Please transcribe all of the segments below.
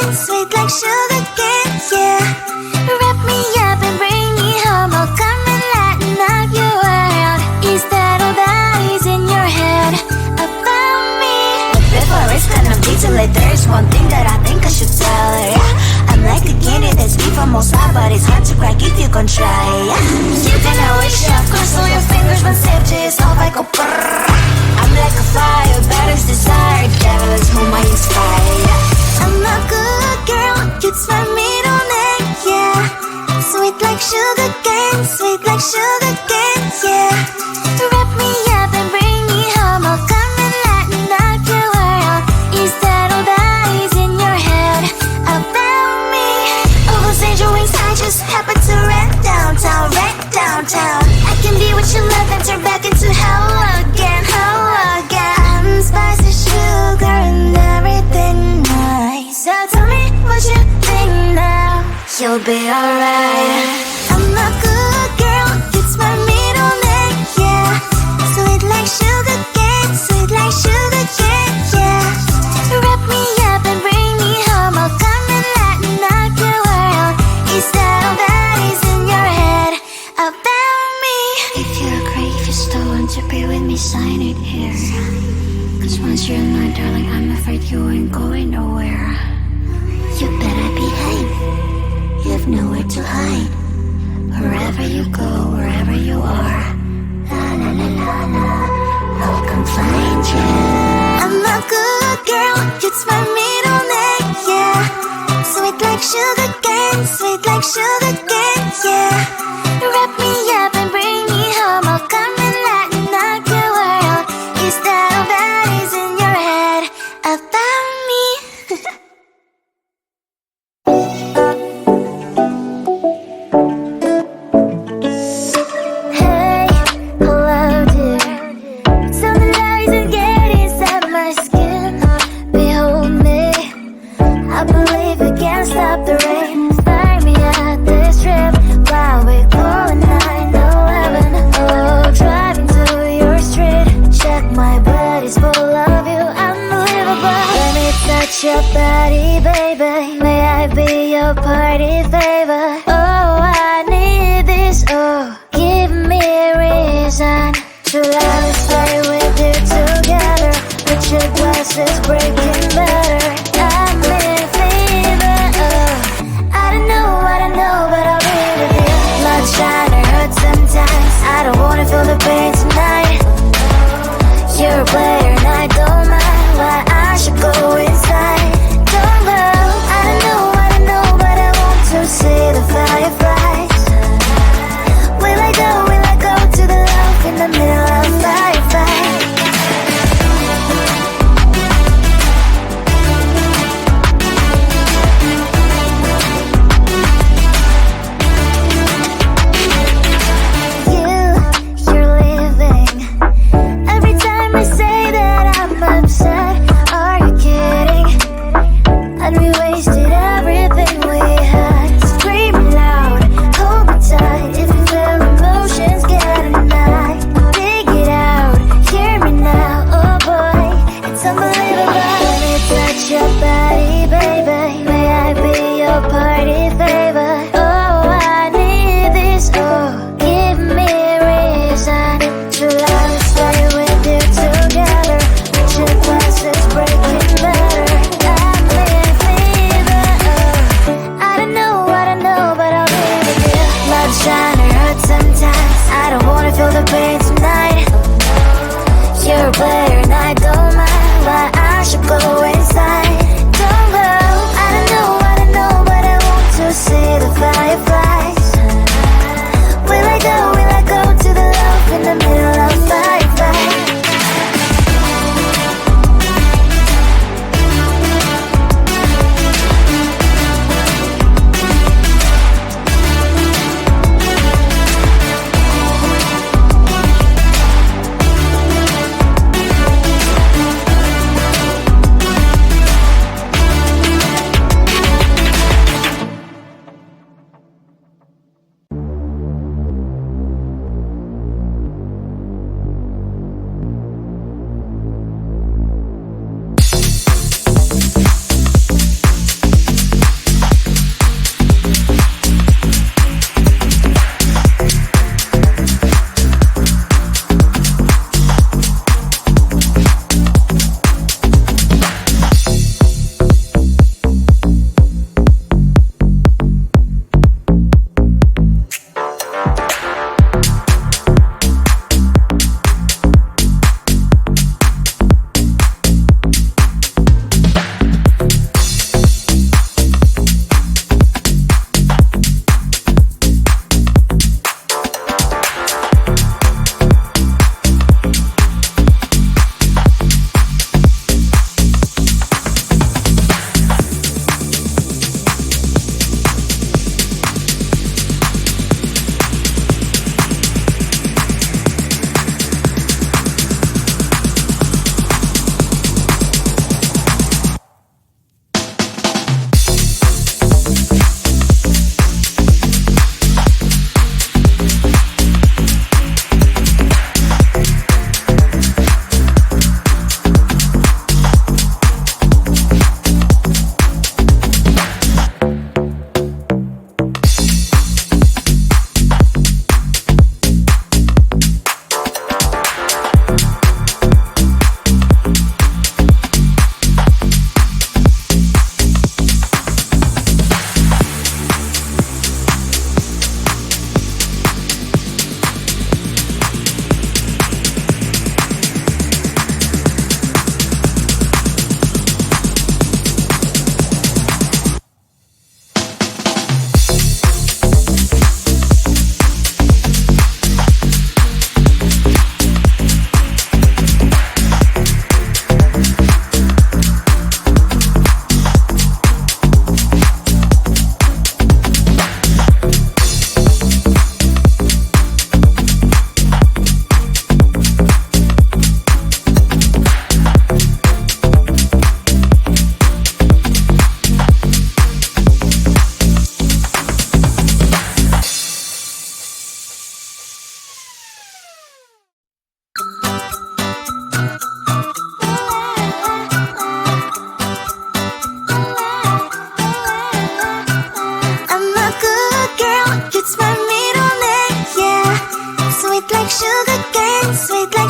cane, sweet like sugar cane, yeah. Wrap me up and bring me home, I'll come and lighten up your world. Is that all that is in your head about me? But before it's gonna be too late, there's one thing that I think I should tell her, yeah. I'm like a candy that's sweet from outside, but it's hard to crack if you can try, yeah. You can always shove, cross all your fingers when safety is off, I go brrrr. I'm like a fire, battles desire, devil is whom I inspire, yeah. I'm a good girl, it's my middle name, yeah. Sweet like sugar cane, sweet like sugar cane, yeah. Wrap me up and bring me home, I'll come and lighten up your world. Is that all that is in your head about me? All those angel wings I just happen to rent downtown, rent downtown. I can be what you love and turn back into hell again, hell again. I'm spicy sugar and everything nice. So tell me what you think now, you'll be alright. I'm a good girl, it's my middle name, yeah. Sweet like sugar cane, sweet like sugar cane, yeah. Wrap me up and bring me home, I'll come and lighten up your world. Is that all that is in your head about me? If you agree, if you still want to be with me, sign it here. Cause once you're mine, darling, I'm afraid you ain't going nowhere. You better behave, you have nowhere to hide. Wherever you go, wherever you are, la la la la la, I'll come find you. I'm a good girl, it's my middle name, yeah. Sweet like sugar cane, sweet like sugar cane, yeah. Wrap me up and bring me home, I'll come and lighten up your world. Is that all that is in your head about me? Hey, hello dear. Something that isn't getting inside my skin. Behold me, I believe we can't stop the rain. Start me at this trip while we call 911. Oh, driving to your street. Check my body's full of you, unbelievable. Let me touch your body, baby. May I be your party favor? Oh, I need this. Oh, give me a reason to let me stay with you together. With your glasses breaking better. I'm in fever. Oh, I don't know, but I'll be with you. Not trying to hurt sometimes. I don't wanna feel the pain tonight. You're a player and I don't mind why I should go inside. Don't know, but I want to see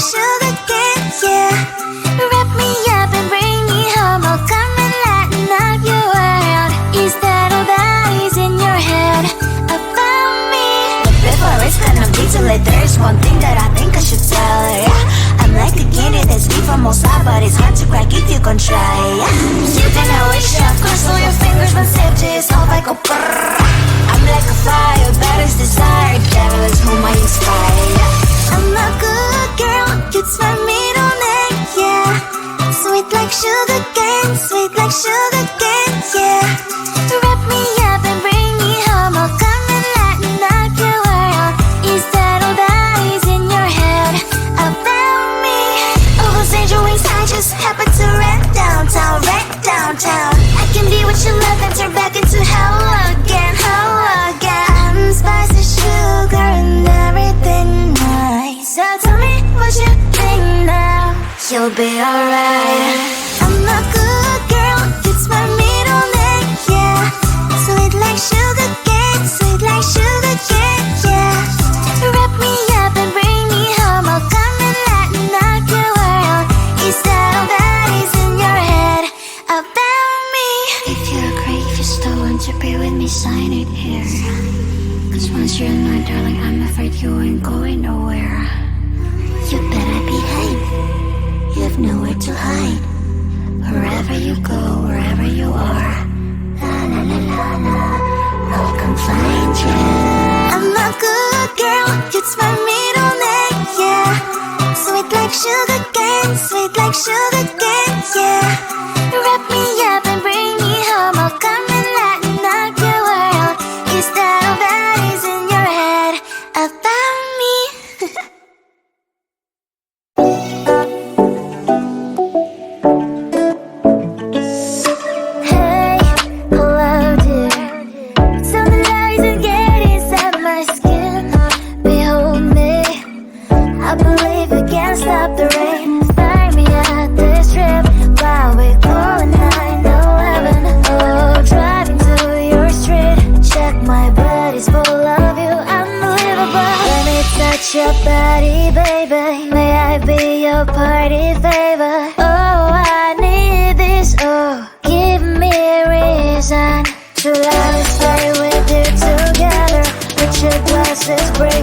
sugar cane, yeah. Wrap me up and bring me home. I'll come and lighten up your world. Is that all that is in your head about me? But before it's gonna be too late, there's one thing that I think I should tell her, yeah. I'm like a candy that's deep from outside, but it's hard to crack if you can try, yeah. You can always shove, cross all your fingers when safety is off, I go brrrr. I'm like a fire, that is desire, devil is whom I inspire, yeah. I'm a good girl, it's my middle name, yeah. Sweet like sugar cane, yeah. Wrap me up and bring me home. I'll come and lighten up your world. Is that all that is in your head about me? Oh, those angel wings I just happen to rent downtown, I can be what you love and turn back into hell again. I'm spicy sugar and everything nice. So tell me what you think now. You'll be alright. I'm a good girl, it's my middle name, yeah. Sweet like sugar cane, yeah. Wrap me up and bring me home. I'll come and lighten up your world. Is that all that is in your head about me? If you're great, if you still want to be with me, sign it here. Cause once you're not, darling, I'm afraid you ain't going nowhere. You better behave, you have nowhere to hide. Wherever you go, wherever you are, la la la la la, I'll come find you. I'm a good girl, it's my middle name, yeah. Sweet like sugar cane, yeah. Wrap me up and bring me home. I'll come and lighten up your world. Is that all that is in your head about me? Hey, hello dear. Tell me lies and get inside my skin. Behold me, I believe we can't stop the rain. Find me at this trip while we calling 911. Oh, driving to your street. Check my body's full of you, unbelievable. Let me touch your body, baby. May I be your party favor? Oh, I need this. Oh, give me a reason to love and stay with you together. With your glasses break.